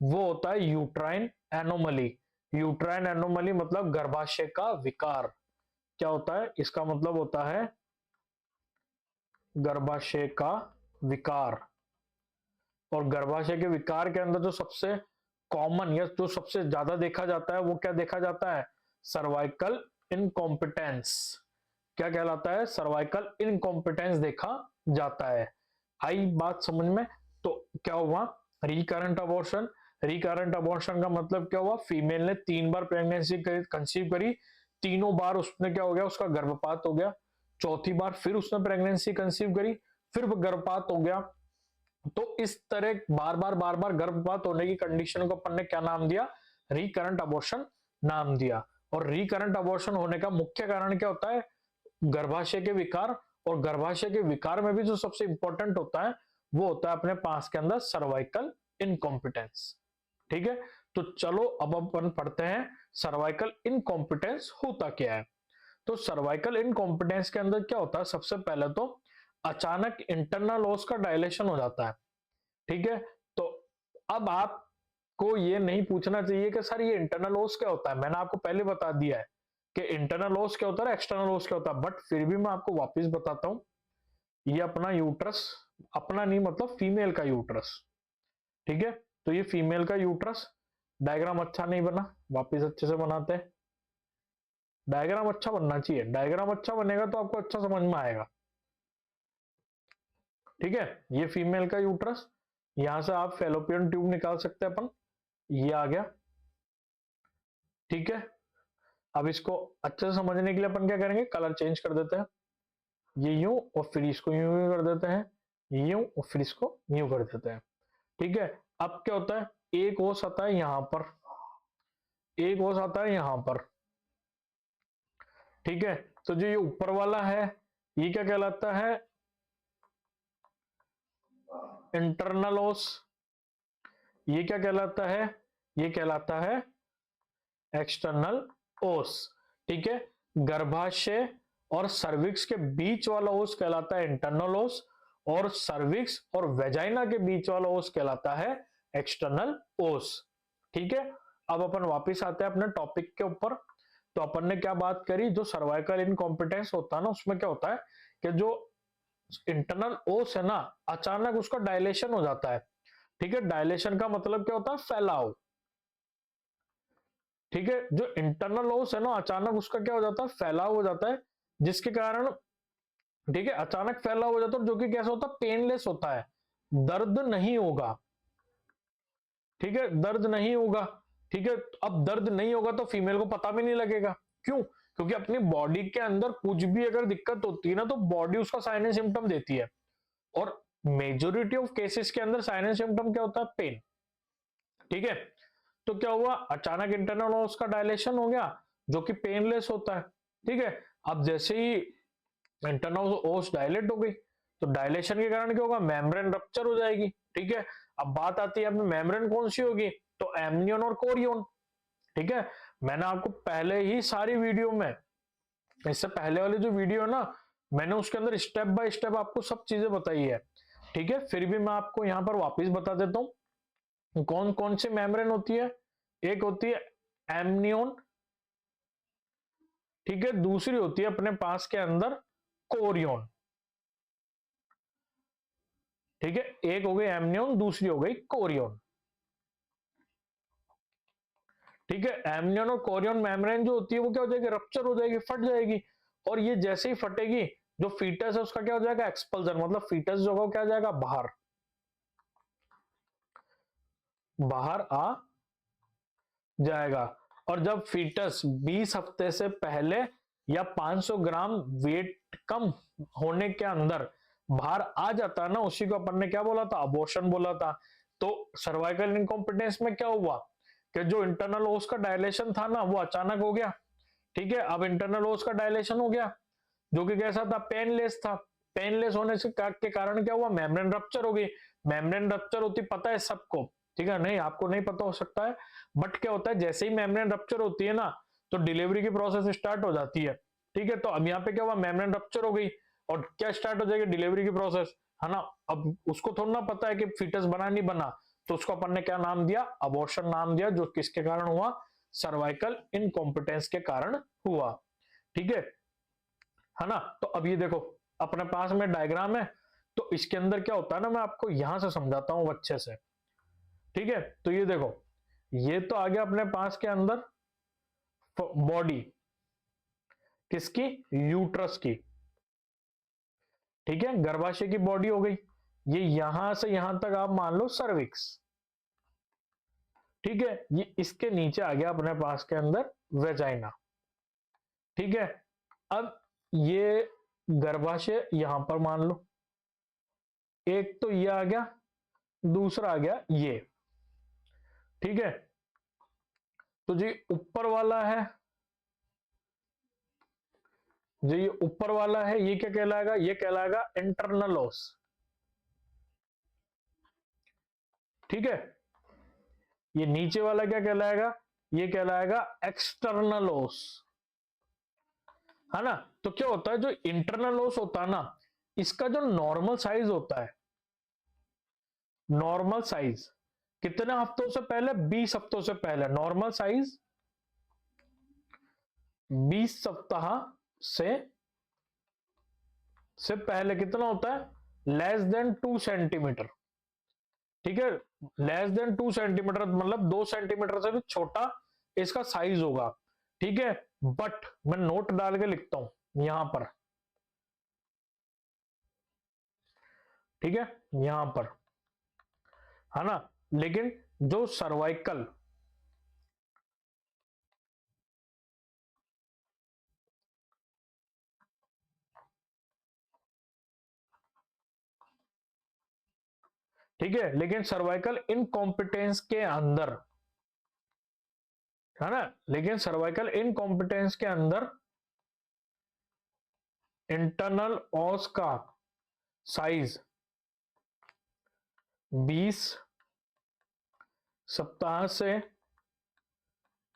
वो होता है यूट्राइन एनोमली। यूट्राइन एनोमली मतलब गर्भाशय का विकार। क्या होता है, इसका मतलब होता है गर्भाशय का विकार। और गर्भाशय के विकार के अंदर जो सबसे कॉमन या जो सबसे ज्यादा देखा जाता है वो क्या देखा जाता है, सर्वाइकल इनकॉम्पिटेंस। क्या कहलाता है, सर्वाइकल इनकॉम्पिटेंस देखा जाता है। आई बात समझ में। तो क्या हुआ, रिकरेंट अबॉर्शन। रिकरेंट अबॉर्शन का मतलब क्या हुआ, फीमेल ने 3 बार प्रेगनेंसी कंसीव करी, तीनों बार उसने क्या हो गया, उसका गर्भपात हो गया। चौथी बार फिर उसने प्रेगनेंसी कंसीव करी, फिर गर्भपात हो गया। तो इस तरह बार बार गर्भपात होने की कंडीशन को अपन ने क्या नाम दिया, रिकरेंट अबॉर्शन नाम दिया। और रिकरेंट अबॉर्शन होने का मुख्य कारण क्या होता है, गर्भाशय के विकार। और गर्भाशय के विकार में भी जो सबसे इंपॉर्टेंट होता है वो होता है अपने पास के अंदर सर्वाइकल इनकॉम्पिटेंस। ठीक है, तो चलो अब अपन पढ़ते हैं सर्वाइकल इनकॉम्पिटेंस होता क्या है। तो सर्वाइकल इनकॉम्पिटेंस के अंदर क्या होता है, सबसे पहले तो अचानक इंटरनल ओस का डायलेशन हो जाता है। ठीक है, तो अब आपको ये नहीं पूछना चाहिए कि सर ये इंटरनल ओस क्या होता है, मैंने आपको पहले बता दिया है कि इंटरनल ओस क्या होता है, एक्सटर्नल ओस क्या होता है, बट फिर भी मैं आपको वापस बताता हूं। ये अपना यूट्रस, अपना नहीं मतलब फीमेल का यूट्रस। ठीक है, तो ये फीमेल का यूट्रस। डायग्राम अच्छा नहीं बना, वापस अच्छे से बनाते हैं। डायग्राम अच्छा बनना चाहिए, डायग्राम अच्छा बनेगा तो आपको अच्छा समझ में आएगा। ठीक है, ये फीमेल का यूट्रस, यहां से आप फेलोपियन ट्यूब निकाल सकते हैं अपन, ये आ गया। ठीक है, अब इसको अच्छे से समझने के लिए अपन क्या करेंगे, कलर चेंज कर देते हैं, ये यूं और फिर इसको यूं यूं कर देते हैं, यूं और फिर इसको यूं कर देते हैं। ठीक है, अब क्या होता है, एक ओस आता है यहां पर, एक ओस आता है यहां पर। ठीक है, तो जो ये ऊपर वाला है ये क्या कहलाता है, इंटरनल ओस। ये क्या कहलाता है, ये कहलाता है एक्सटर्नल ओस। ठीक है, गर्भाशय और सर्विक्स के बीच वाला ओस कहलाता है इंटरनल ओस, और सर्विक्स और वेजाइना के बीच वाला ओस कहलाता है एक्सटर्नल ओस। ठीक है, अब अपन वापस आते हैं अपने टॉपिक के ऊपर। तो अपन ने क्या बात करी, जो सर्वाइकल इनकॉम्पिटेंस होता है ना, उसमें क्या होता है कि जो इंटरनल ओस है ना, अचानक उसका डायलेशन हो जाता है। ठीक है, डायलेशन का मतलब क्या होता है, फैलाव। ठीक है, जो इंटरनल ओस है ना, अचानक उसका क्या हो जाता है, फैलाव हो जाता है, जिसके कारण, ठीक है, अचानक फैलाव हो जाता है, जो कि कैसा होता है, पेनलेस होता है, दर्द नहीं होगा। ठीक है, दर्द नहीं होगा। ठीक है, अब दर्द नहीं होगा तो फीमेल को पता भी नहीं लगेगा। क्यों, क्योंकि अपनी बॉडी के अंदर कुछ भी अगर दिक्कत होती है ना, तो बॉडी उसका साइन एंड सिम्टम देती है। और मेजोरिटी ऑफ केसेस के अंदर साइन एंड सिम्टम क्या होता है, पेन। ठीक है, तो क्या हुआ, अचानक इंटरनल ओस का डायलेशन हो गया, जो कि पेनलेस होता है। ठीक है, अब जैसे ही इंटरनल ओस डायलेट हो गई, तो डायलेशन के कारण क्या होगा, मेम्ब्रेन रप्चर हो जाएगी। ठीक है, अब बात आती है, मेम्ब्रेन कौन सी होगी, तो एमनियन और कोरियन। ठीक है, मैंने आपको पहले ही सारी वीडियो में, इससे पहले वाली जो वीडियो है ना, मैंने उसके अंदर स्टेप बाय स्टेप आपको सब चीजें बताई है। ठीक है, फिर भी मैं आपको यहां पर वापस बता देता हूं कौन कौन सी मेम्ब्रेन होती है। एक होती है एमनियन, ठीक है, दूसरी होती है अपने पास के अंदर कोरियन। ठीक है, एक हो गई एमनियन, दूसरी हो गई कोरियन। ठीक है, एमनियन और कोरियन मेम्ब्रेन जो होती है वो क्या हो जाएगी, रप्चर हो जाएगी, फट जाएगी। और ये जैसे ही फटेगी, जो फीटस है उसका क्या हो जाएगा, एक्सपल्जन, मतलब फीटस जो होगा क्या हो जाएगा, बाहर, बाहर आ जाएगा। और जब फीटस 20 हफ्ते से पहले या 500 ग्राम वेट कम होने के अंदर बाहर आ जाता है ना, उसी को अपन ने क्या बोला था, अबॉर्शन बोला था। तो सर्वाइकल इनकॉम्पिटेंस में क्या हुआ कि जो इंटरनल ओस का डायलेशन था ना, वो अचानक हो गया। ठीक है, अब इंटरनल ओस का डायलेशन हो गया, जो कि कैसा था, पेनलेस था। पेनलेस होने से के कारण क्या हुआ, मेम्ब्रेन रप्चर हो गई। मेम्ब्रेन रप्चर होती पता है सबको, ठीक है, नहीं आपको नहीं पता हो सकता है, बट क्या होता है, जैसे ही मेम्ब्रेन रप्चर होती है ना, तो डिलीवरी की प्रोसेस स्टार्ट हो जाती है। ठीक है, तो अब यहाँ पे क्या हुआ, मेम्ब्रेन रप्चर हो गई, और क्या स्टार्ट हो जाएगी, डिलीवरी की प्रोसेस, है ना। अब उसको थोड़ा ना पता है कि फीटस बना नहीं बना, तो उसको अपन ने क्या नाम दिया, अबॉर्शन नाम दिया, जो किसके कारण हुआ, सर्वाइकल इनकॉम्पिटेंस के कारण हुआ। ठीक है, है ना। तो अब ये देखो अपने पास में डायग्राम है, तो इसके अंदर क्या होता है ना, मैं आपको यहां से समझाता हूं अच्छे से। ठीक है, तो ये देखो, ये तो आ गया अपने पास के अंदर बॉडी किसकी, यूट्रस की। ठीक है, गर्भाशय की बॉडी हो गई। ये यहां से यहां तक आप मान लो सर्विक्स। ठीक है, ये इसके नीचे आ गया अपने पास के अंदर वेजाइना। ठीक है, अब ये गर्भाशय यहां पर मान लो, एक तो ये आ गया, दूसरा आ गया ये। ठीक है, तो जी ऊपर वाला है, जो ये ऊपर वाला है ये क्या कहलाएगा, ये कहलाएगा इंटरनल ओस। ठीक है, ये नीचे वाला क्या कहलाएगा, ये कहलाएगा एक्सटर्नल ओस, है ना। तो क्या होता है, जो इंटरनल ओस होता है ना, इसका जो नॉर्मल साइज होता है, नॉर्मल साइज कितने हफ्तों से पहले, 20 हफ्तों से पहले, नॉर्मल साइज 20 सप्ताह से पहले कितना होता है, लेस देन 2 सेंटीमीटर। ठीक है, लेस देन 2 सेंटीमीटर मतलब 2 सेंटीमीटर से भी छोटा इसका साइज होगा। ठीक है, बट मैं नोट डाल के लिखता हूं यहां पर। ठीक है, यहां पर, है ना। लेकिन जो सर्वाइकल, ठीक है, लेकिन सर्वाइकल इनकॉम्पिटेंस के अंदर, है ना, लेकिन सर्वाइकल इनकॉम्पिटेंस के अंदर इंटरनल ऑस का साइज 20 सप्ताह से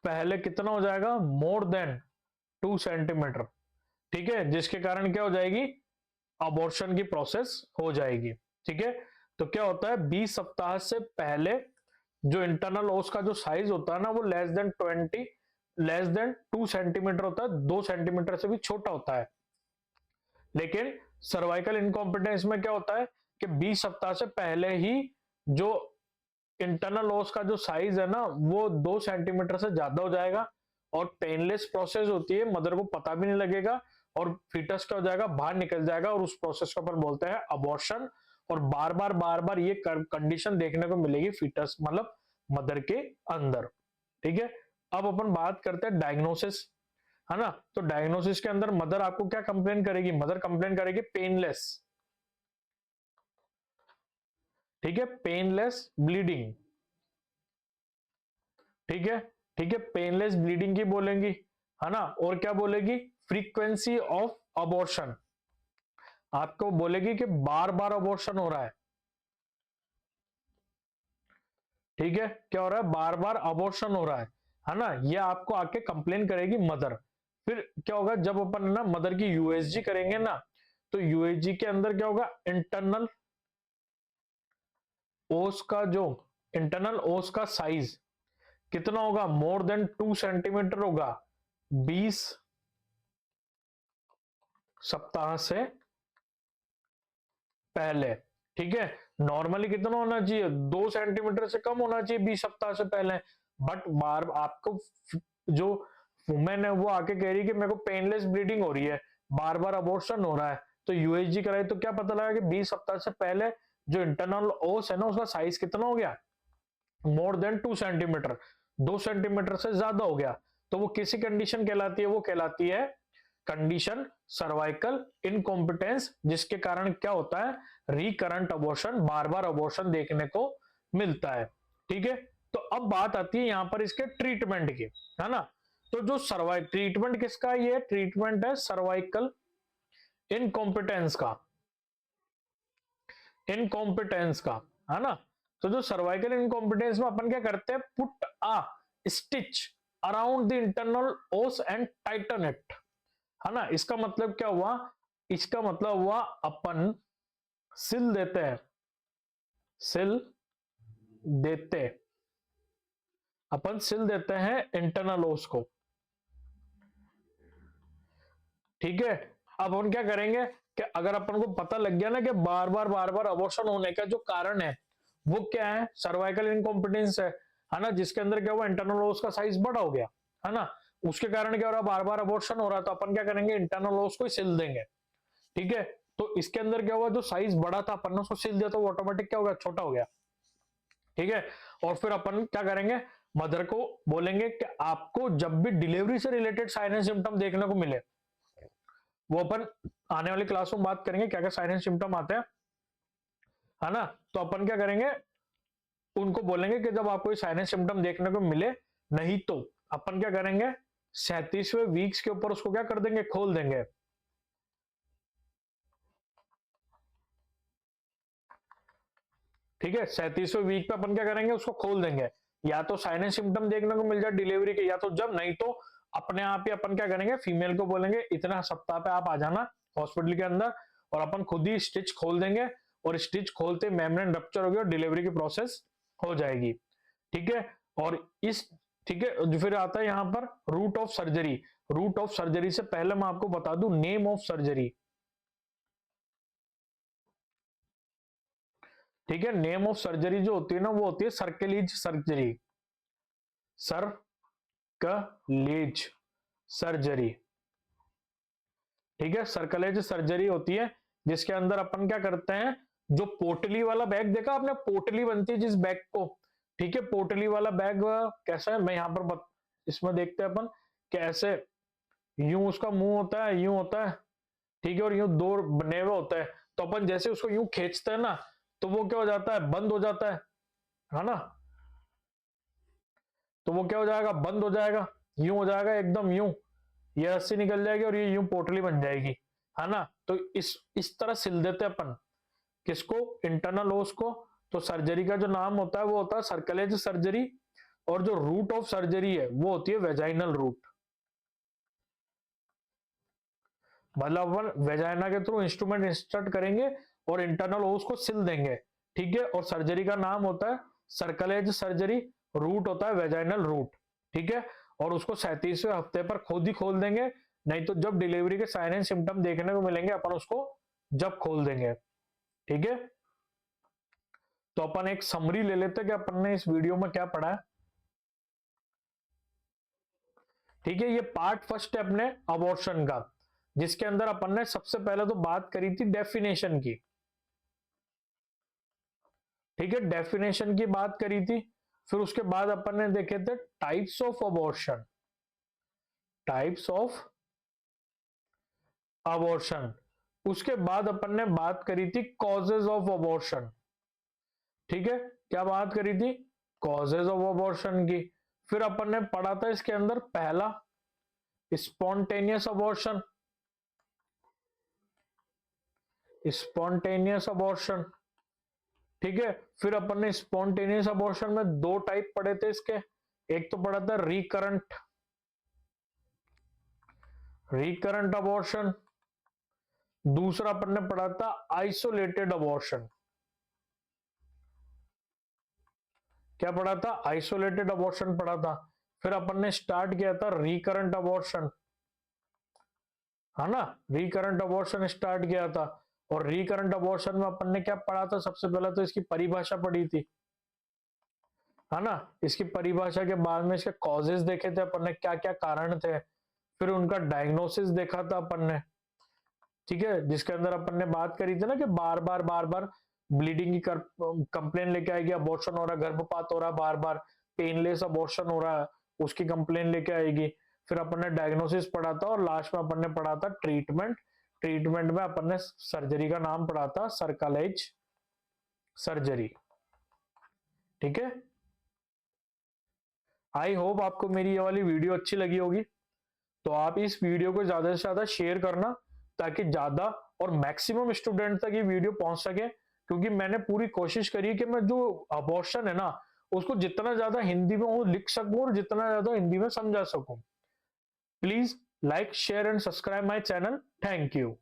पहले कितना हो जाएगा, मोर देन 2 सेंटीमीटर। ठीक है, जिसके कारण क्या हो जाएगी, अबॉर्शन की प्रोसेस हो जाएगी। ठीक है, तो क्या होता है, 20 सप्ताह से पहले जो इंटरनल ओस का जो साइज होता है ना, वो लेस देन 2 सेंटीमीटर होता है, 2 सेंटीमीटर से भी छोटा होता है। लेकिन सर्वाइकल इनकॉम्पिटेंस में क्या होता है कि 20 सप्ताह से पहले ही जो इंटरनल ओस का जो साइज है ना, वो 2 सेंटीमीटर से ज्यादा हो जाएगा, और पेनलेस प्रोसेस होती है, मदर को पता भी नहीं लगेगा, और फीटस क्या हो जाएगा, बाहर निकल जाएगा, और उस प्रोसेस को अपन बोलते हैं अबॉर्शन। और बार बार ये कंडीशन देखने को मिलेगी फीटस मतलब मदर के अंदर। ठीक है, अब अपन बात करते हैं डायग्नोसिस, है ना। तो डायग्नोसिस के अंदर मदर आपको क्या कंप्लेन करेगी, मदर कंप्लेन करेगी पेनलेस। ठीक है, पेनलेस ब्लीडिंग। ठीक है, ठीक है, पेनलेस ब्लीडिंग की बोलेंगी, है ना। और क्या बोलेगी, फ्रीक्वेंसी ऑफ अबॉर्शन, आपको बोलेगी कि बार बार अबॉर्शन हो रहा है। ठीक है, क्या हो रहा है, बार बार अबॉर्शन हो रहा है ना। ये आपको आके कंप्लेन करेगी मदर। फिर क्या होगा, जब अपन ना मदर की यूएसजी करेंगे ना, तो यूएसजी के अंदर क्या होगा, इंटरनल ओस का जो इंटरनल ओस का साइज कितना होगा, मोर देन 2 सेंटीमीटर होगा 20 सप्ताह से पहले। ठीक है, नॉर्मली कितना होना चाहिए, 2 सेंटीमीटर से कम होना चाहिए 20 सप्ताह से पहले। बट बार आपको जो वुमेन है वो आके कह रही है कि मेरे को पेनलेस ब्लीडिंग हो रही है, बार बार अबॉर्शन हो रहा है, तो यूएसजी कराई तो क्या पता लगा कि 20 सप्ताह से पहले जो इंटरनल ओस है ना, उसका साइज कितना हो गया, मोर देन 2 सेंटीमीटर, 2 सेंटीमीटर से ज्यादा हो गया। तो वो किसी कंडीशन कहलाती है, वो कहलाती है कंडीशन सर्वाइकल इनकॉम्पिटेंस, जिसके कारण क्या होता है, रिकरेंट अबॉर्शन, बार बार अबॉर्शन देखने को मिलता है। ठीक है, तो अब बात आती है यहां पर इसके ट्रीटमेंट की, है ना। तो जो ट्रीटमेंट किसका, ये ट्रीटमेंट है सर्वाइकल इनकॉम्पिटेंस का, इनकॉम्पिटेंस का, है ना। तो जो सर्वाइकल इनकॉम्पिटेंस में अपन क्या करते हैं, put a stitch around the internal ओस एंड टाइटन इट, है ना। इसका मतलब क्या हुआ, इसका मतलब हुआ अपन सिल देते हैं, सिल देते, अपन सिल देते हैं इंटरनल ओस को। ठीक है, अब हम क्या करेंगे कि अगर अपन को पता लग गया ना कि बार बार अबॉर्शन होने का जो कारण है वो क्या है, सर्वाइकल इनकॉम्पिटेंस है ना, जिसके अंदर क्या हुआ, इंटरनल ओस का साइज बड़ा हो गया, है ना, उसके कारण क्या हो रहा, बार बार अबॉर्शन हो रहा, तो अपन क्या करेंगे, इंटरनल ओस को सिल देंगे। ठीक है, तो इसके अंदर क्या हुआ, जो साइज बड़ा था अपन ने उसको सिल दिया, तो ऑटोमेटिक क्या हो गया, छोटा हो गया। ठीक है, और फिर अपन क्या करेंगे, मदर को बोलेंगे कि आपको जब भी डिलीवरी से रिलेटेड साइन एंड सिम्टम देखने को मिले, वो अपन आने वाली क्लास में बात करेंगे क्या क्या साइन एंड सिम्टम आते हैं, है ना, तो अपन क्या करेंगे, उनको बोलेंगे कि जब आपको साइन एंड सिम्टम देखने को मिले, नहीं तो अपन क्या करेंगे, 37वें वीक्स के ऊपर उसको क्या कर देंगे, खोल देंगे। ठीक है, 37वें वीक पे अपन क्या करेंगे, उसको खोल देंगे, या तो साइन एंड सिम्टम देखने को मिल जाए डिलीवरी के, या तो जब, नहीं तो अपने आप ही अपन क्या करेंगे, फीमेल को बोलेंगे इतना सप्ताह पे आप आ जाना हॉस्पिटल के अंदर, और अपन खुद ही स्टिच खोल देंगे, और स्टिच खोलते मेम्ब्रेन रप्चर होगी और डिलीवरी की प्रोसेस हो जाएगी। ठीक है, और इस, ठीक है, जो फिर आता है यहाँ पर route of surgery. Route of surgery से पहले मैं आपको बता दूं नेम ऑफ सर्जरी। ठीक है, नेम ऑफ सर्जरी जो होती है ना, वो होती है सर्कलेज सर्जरी, सर्कलेज सर्जरी। ठीक है, सर्कलेज सर्जरी होती है जिसके अंदर अपन क्या करते हैं, जो पोटली वाला बैग देखा आपने, पोटली बनती है जिस बैग को, ठीक है, पोटली वाला बैग कैसा है, मैं यहाँ पर इसमें देखते हैं अपन कैसे, यूं उसका मुंह होता है, यूं होता है, ठीक है, और यूं दो बने हुए होता है, तो अपन जैसे उसको यूं खींचते हैं ना, तो वो क्या हो जाता है, बंद हो जाता है ना, तो वो क्या हो जाएगा, बंद हो जाएगा, यूं हो जाएगा एकदम यूं, ये रस्सी निकल जाएगी और ये यूं पोटली बन जाएगी, है ना, तो इस तरह सिल देते अपन किसको, इंटरनल ओस को। तो सर्जरी का जो नाम होता है वो होता है सर्कलेज सर्जरी, और जो रूट ऑफ सर्जरी है वो होती है वेजाइनल रूट, मतलब अपन वेजाइना के थ्रू इंस्ट्रूमेंट इंस्टर्ट करेंगे और इंटरनल ओस को सिल देंगे। ठीक है, और सर्जरी का नाम होता है सर्कलेज सर्जरी, रूट होता है वेजाइनल रूट। ठीक है, और उसको 37वें हफ्ते पर खुद ही खोल देंगे, नहीं तो जब डिलीवरी के साइन एंड सिम्टम देखने को मिलेंगे अपन उसको जब खोल देंगे। ठीक है, तो अपन एक समरी ले लेते हैं कि अपन ने इस वीडियो में क्या पढ़ा है। ठीक है, ये पार्ट फर्स्ट है अपने अबॉर्शन का, जिसके अंदर अपन ने सबसे पहले तो बात करी थी डेफिनेशन की। ठीक है, डेफिनेशन की बात करी थी, फिर उसके बाद अपन ने देखे थे types of abortion, types of abortion, उसके बाद अपन ने बात करी थी कॉजेज ऑफ अबॉर्शन। ठीक है, क्या बात करी थी, कॉजेज ऑफ अबॉर्शन की। फिर अपन ने पढ़ा था इसके अंदर पहला स्पॉन्टेनियस अबॉर्शन, स्पॉन्टेनियस अबॉर्शन। ठीक है, फिर अपन ने स्पॉन्टेनियस अबॉर्शन में दो टाइप पढ़े थे इसके, एक तो पढ़ा था रिकरेंट, रिकरेंट अबॉर्शन, दूसरा अपन ने पढ़ा था आइसोलेटेड अबॉर्शन। क्या पढ़ा था, आइसोलेटेड अबॉर्शन पढ़ा था। फिर अपन ने स्टार्ट किया था रिकरेंट अबॉर्शन, है ना, रिकरेंट अबॉर्शन स्टार्ट किया था। और रिकरेंट अबॉर्शन में अपन ने क्या पढ़ा था, सबसे पहले तो इसकी परिभाषा पढ़ी थी, है ना, इसकी परिभाषा के बाद में इसके कॉजेज देखे थे अपन ने, क्या क्या कारण थे, फिर उनका डायग्नोसिस देखा था अपन ने। ठीक है, जिसके अंदर अपन ने बात करी थी ना कि बार बार ब्लीडिंग की कंप्लेन लेके आएगी, अबॉर्शन हो रहा है, गर्भपात हो रहा है, बार बार पेनलेस अबॉर्शन हो रहा है, उसकी कंप्लेन लेके आएगी। फिर अपन ने डायग्नोसिस पढ़ा था, और लास्ट में अपन ने पढ़ा था ट्रीटमेंट। ट्रीटमेंट में अपन ने सर्जरी का नाम पढ़ा था सर्कलेज सर्जरी। ठीक है, आई होप आपको मेरी ये वाली वीडियो अच्छी लगी होगी, तो आप इस वीडियो को ज्यादा से ज्यादा शेयर करना, ताकि ज्यादा और मैक्सिमम स्टूडेंट तक ये वीडियो पहुंच सके, क्योंकि मैंने पूरी कोशिश करी कि मैं जो अबॉर्शन है ना उसको जितना ज्यादा हिंदी में लिख सकूं और जितना ज्यादा हिंदी में समझा सकूं। Please like share and subscribe my channel. Thank you.